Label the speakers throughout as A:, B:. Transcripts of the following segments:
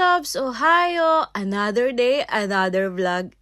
A: loves! Ohio! Another day, another vlog.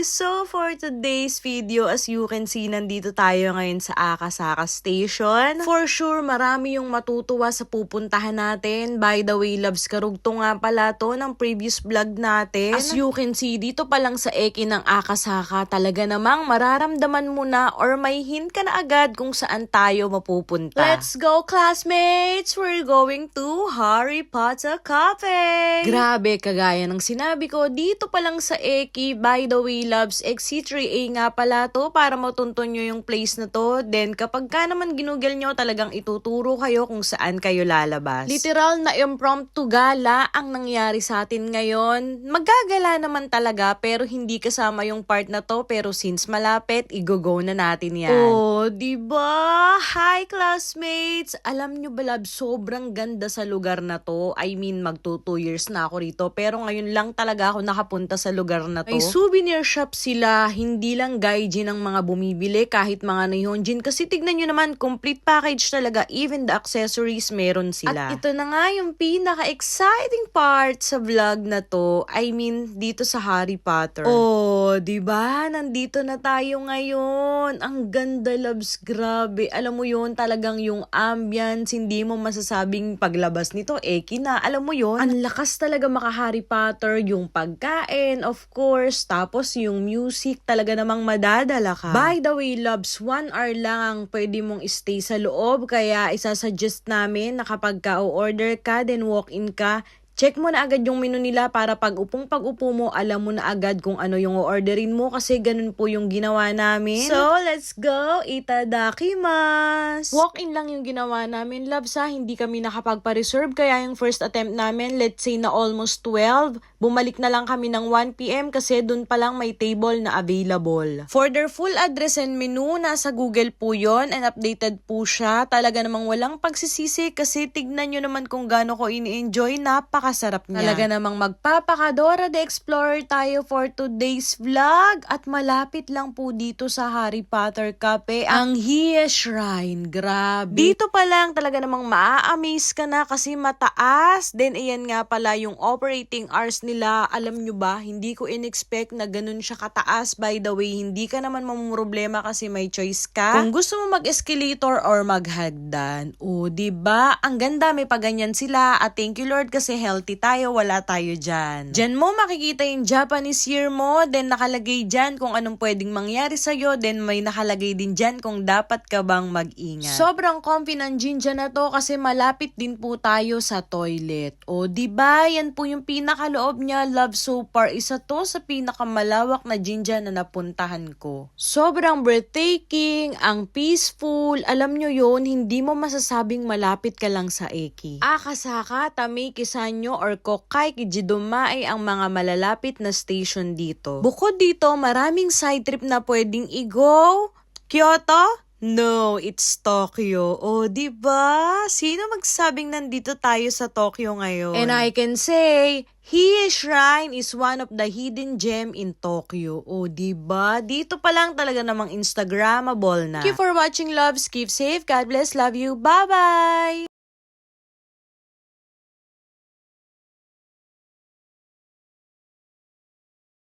A: So for today's video, as you can see, nandito tayo ngayon sa Akasaka Station. For sure, marami yung matutuwa sa pupuntahan natin. By the way, loves, karugto nga pala to ng previous vlog natin. As you can see, dito pa lang sa Eki ng Akasaka, talaga namang mararamdaman mo na or may hint ka na agad kung saan tayo mapupunta. Let's go, classmates! We're going to Harry Potter Cafe! Grabe, kagaya ng sinabi ko, dito pa lang sa Eki. By the way, loves, XC3A nga pala to para matunton nyo yung place na to. Then, kapag ka naman ginugel nyo, talagang ituturo kayo kung saan kayo lalabas. Literal na impromptu gala ang nangyari sa atin ngayon. Maggagala naman talaga, pero hindi kasama yung part na to. Pero since malapit, i-go na natin yan. Oh, diba? Hi, classmates! Alam nyo ba, loves, sobrang ganda sa lugar na to. I mean, magto 2 years na ako rito. Pero ngayon lang talaga ako nakapunta sa lugar na to. May souvenir shop sila, hindi lang gaijin ang mga bumibili, kahit mga nihonjin. Kasi tignan nyo naman, complete package talaga. Even the accessories, meron sila. At ito na nga yung pinaka-exciting part sa vlog na to. I mean, dito sa Harry Potter. Oh, diba? Nandito na tayo ngayon. Ang ganda, loves. Grabe. Alam mo yun, talagang yung ambience, hindi mo masasabing paglabas nito, Eki na. Alam mo yun, ang lakas talaga maka-Harry Potter, yung pagkain, of course, tapos yung music, talaga namang madadala ka. By the way, loves, 1 hour lang ang pwede mong stay sa loob, kaya isasuggest namin na kapag ka-order ka, then walk-in ka, check mo na agad yung menu nila para pag upo mo, alam mo na agad kung ano yung orderin mo kasi ganun po yung ginawa namin. So, let's go! Itadakimasu! Walk-in lang yung ginawa namin, loves, ha. Hindi kami nakapagpa-reserve kaya yung first attempt namin, let's say na almost 12, bumalik na lang kami ng 1 PM kasi dun pa lang may table na available. For their full address and menu, nasa Google po yon and updated po siya. Talaga namang walang pagsisisi kasi tignan nyo naman kung gaano ko ini-enjoy. Napakasarap niya. Talaga namang magpapakadora de Explorer tayo for today's vlog. At malapit lang po dito sa Harry Potter Cafe ang Hiya Shrine. Grabe. Dito pa lang talaga namang maa-amaze ka na kasi mataas. Then ayan nga pala yung operating hours nila. Alam nyo ba, hindi ko in-expect na ganun siya kataas. By the way, hindi ka naman mamumroblema kasi may choice ka. Kung gusto mo mag-escalator or maghagdan. O, diba? Ang ganda, may paganyan sila. At thank you Lord kasi healthy tayo, wala tayo dyan. Dyan mo makikita yung Japanese year mo, then nakalagay dyan kung anong pwedeng mangyari sa'yo, then may nakalagay din dyan kung dapat ka bang mag-ingat. Sobrang comfy ng Jinja na to kasi malapit din po tayo sa toilet. O, diba? Yan po yung pinakaloob niya, love, so far. Isa to sa pinakamalawak na Jinja na napuntahan ko. Sobrang breathtaking, ang peaceful. Alam nyo yun, hindi mo masasabing malapit ka lang sa Eki. Akasaka, Tamei, Kisanyo, or Kokai, Kijidomae ang mga malalapit na station dito. Bukod dito, maraming side trip na pwedeng i-go. Kyoto? No, it's Tokyo. O, diba? Sino magsabing nandito tayo sa Tokyo ngayon? And I can say, Hiya Shrine is one of the hidden gem in Tokyo. O, diba? Dito pa lang talaga namang Instagrammable na. Thank you for watching, loves. Keep safe. God bless. Love you. Bye-bye!